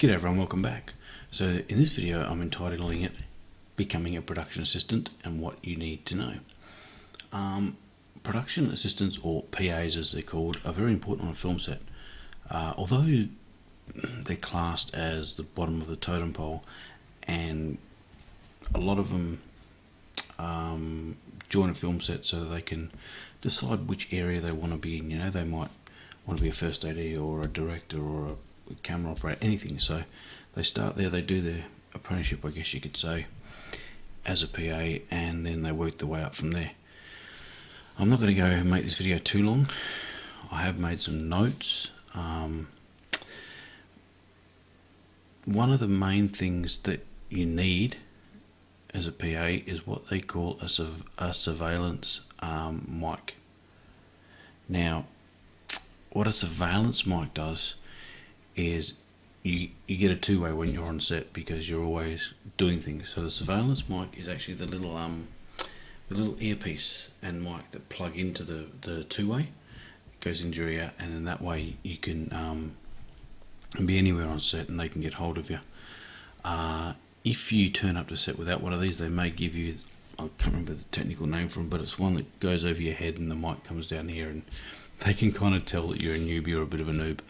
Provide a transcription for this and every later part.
G'day everyone, welcome back. So in this video I'm entitling it Becoming a Production Assistant and What You Need to Know. Production assistants, or PAs as they're called, are very important on a film set. Although they're classed as the bottom of the totem pole, and a lot of them join a film set so that they can decide which area they want to be in. You know, they might want to be a first AD or a director or a camera operator, anything. So they start there, they do their apprenticeship, I guess you could say, as a PA, and then they work their way up from there. I'm not going to go and make this video too long. I have made some notes. One of the main things that you need as a PA is what they call a surveillance mic. Now, what a surveillance mic does is you get a two-way when you're on set, because you're always doing things. So the surveillance mic is actually the little earpiece and mic that plug into the two-way. It goes into your ear, and then that way you can be anywhere on set and they can get hold of you. If you turn up to set without one of these, they may give you, I can't remember the technical name for them, but it's one that goes over your head and the mic comes down here, and they can kind of tell that you're a newbie or a bit of a noob.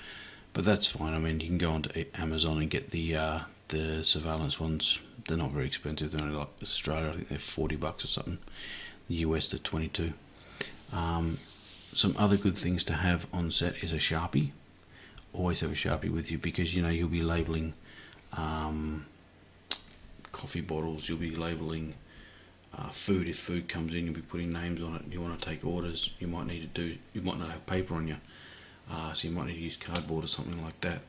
But that's fine. I mean, you can go onto Amazon and get the surveillance ones. They're not very expensive. They're only like Australia, I think they're $40 or something. The US, they're 22. Some other good things to have on set is a Sharpie. Always have a Sharpie with you, because you know you'll be labeling coffee bottles. You'll be labeling food. If food comes in, you'll be putting names on it. You want to take orders. You might not have paper on you. So you might need to use cardboard or something like that.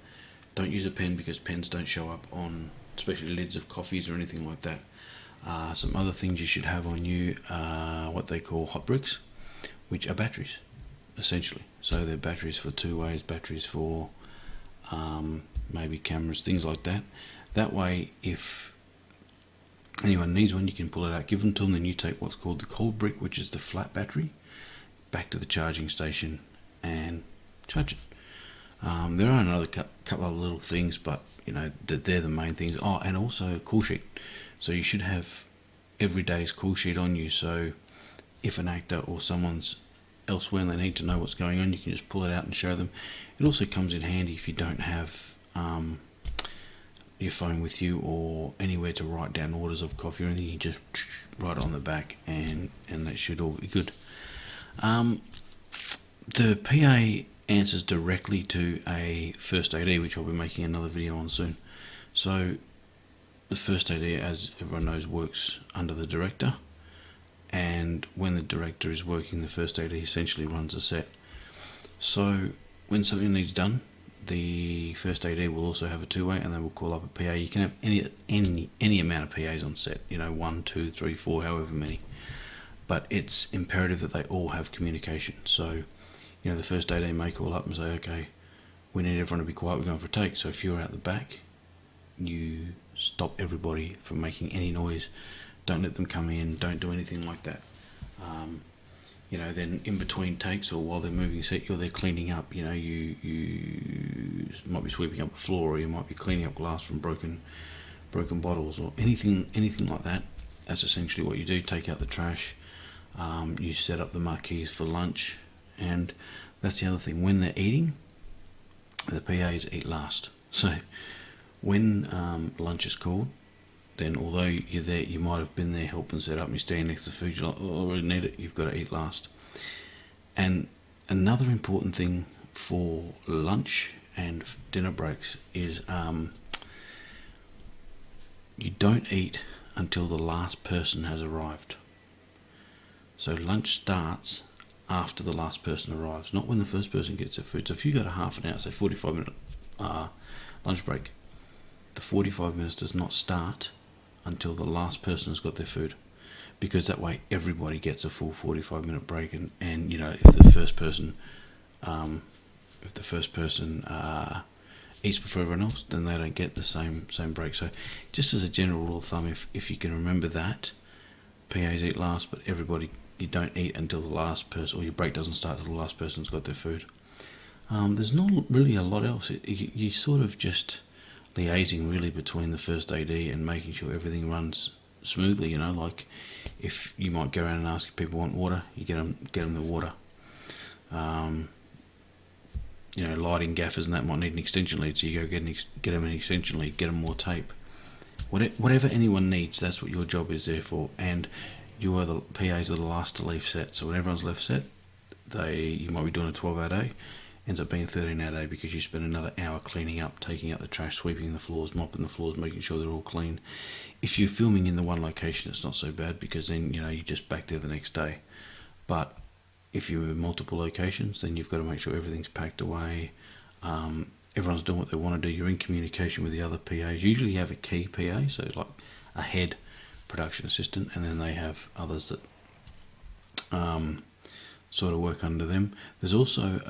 Don't use a pen, because pens don't show up on especially lids of coffees or anything like that. Some other things you should have on you are what they call hot bricks, which are batteries, essentially. So they're batteries for two ways, batteries for maybe cameras, things like that. That way, if anyone needs one, you can pull it out, give them to them, then you take what's called the cold brick, which is the flat battery, back to the charging station and charge it. There are another couple of little things, but you know they're the main things. Oh, and also a call sheet. So you should have every day's call sheet on you. So if an actor or someone's elsewhere and they need to know what's going on, you can just pull it out and show them. It also comes in handy if you don't have your phone with you or anywhere to write down orders of coffee or anything. You just write it on the back, and that should all be good. The PA answers directly to a first AD, which I'll be making another video on soon. So the first AD, as everyone knows, works under the director, and when the director is working, the first AD essentially runs a set. So when something needs done, the first AD will also have a two-way, and they will call up a PA. You can have any amount of PAs on set, you know, 1, 2, 3, 4, however many, but it's imperative that they all have communication. So you know, the first AD may call up and say, okay, we need everyone to be quiet, we're going for a take. So if you're out the back, you stop everybody from making any noise. Don't let them come in, don't do anything like that. You know, then in between takes or while they're moving set, you're there cleaning up. You know, you might be sweeping up the floor, or you might be cleaning up glass from broken bottles, or anything like that. That's essentially what you do. Take out the trash. You set up the marquees for lunch. And that's the other thing, when they're eating, the PAs eat last. So when lunch is called, then although you're there, you might have been there helping set up, and you stand next to the food, you're like, oh, I really need it, you've got to eat last. And another important thing for lunch and dinner breaks is you don't eat until the last person has arrived. So lunch starts after the last person arrives, not when the first person gets their food. So if you got a half an hour, say 45-minute lunch break, the 45 minutes does not start until the last person has got their food, because that way everybody gets a full 45-minute break. And you know, if the first person eats before everyone else, then they don't get the same break. So just as a general rule of thumb, if you can remember that, PAs eat last, but you don't eat until the last person, or your break doesn't start until the last person's got their food. There's not really a lot else. You sort of just liaising really between the first AD and making sure everything runs smoothly. You know, like if you might go around and ask if people want water, you get them the water. You know, lighting gaffers and that might need an extension lead, so you go get them an extension lead, get them more tape. Whatever anyone needs, that's what your job is there for. And you are the PAs are the last to leave set. So when everyone's left set, you might be doing a 12-hour day, ends up being a 13-hour day because you spend another hour cleaning up, taking out the trash, sweeping the floors, mopping the floors, making sure they're all clean. If you're filming in the one location, it's not so bad because then, you know, you're just back there the next day. But if you're in multiple locations, then you've got to make sure everything's packed away. Everyone's doing what they want to do. You're in communication with the other PAs. Usually you have a key PA, so like a head production assistant, and then they have others that sort of work under them. There's also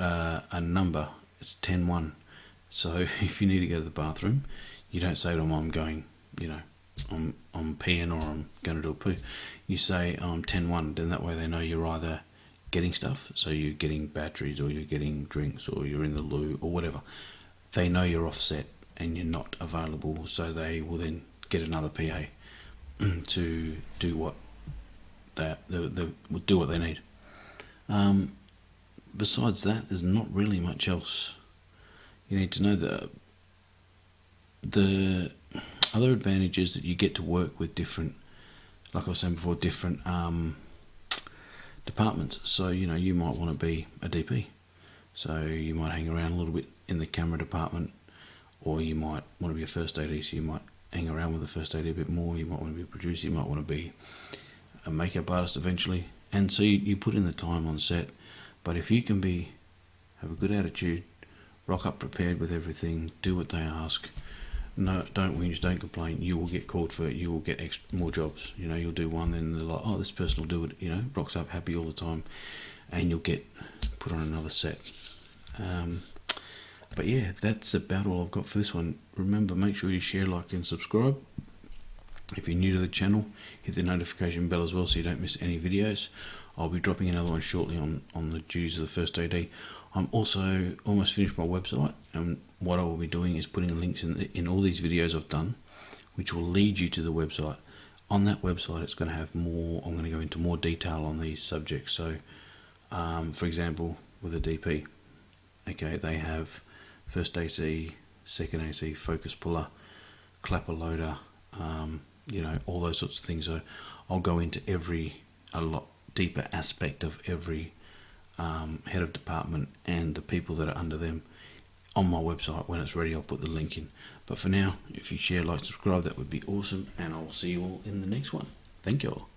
a number, it's 10-1. So if you need to go to the bathroom, you don't say to them, I'm going, you know, I'm peeing or I'm going to do a poo. You say, I'm 10-1, then that way they know you're either getting stuff, so you're getting batteries or you're getting drinks or you're in the loo or whatever. They know you're offset and you're not available, so they will then get another PA to do what they do what they need. Besides that, there's not really much else. You need to know that the other advantage is that you get to work with different, like I was saying before, different departments. So, you know, you might want to be a DP, so you might hang around a little bit in the camera department, or you might want to be a first AD, so you might hang around with the first AD a bit more. You might want to be a producer, you might want to be a makeup artist eventually, and so you put in the time on set. But if you can have a good attitude, rock up prepared with everything, do what they ask, no, don't whinge, don't complain, you will get called for it, you will get more jobs. You know, you'll do one, then they're like, oh, this person will do it, you know, rocks up happy all the time, and you'll get put on another set. But yeah, that's about all I've got for this one. Remember, make sure you share, like and subscribe. If you're new to the channel, hit the notification bell as well so you don't miss any videos. I'll be dropping another one shortly on the duties of the first AD. I'm also almost finished my website, and what I will be doing is putting links in all these videos I've done, which will lead you to the website. On that website, it's going to have more. I'm going to go into more detail on these subjects. So, for example, with a DP, okay, they have first AC, second AC, focus puller, clapper loader, you know, all those sorts of things. So I'll go into a lot deeper aspect of every head of department and the people that are under them on my website. When it's ready, I'll put the link in. But for now, if you share, like, subscribe, that would be awesome, and I'll see you all in the next one. Thank you all.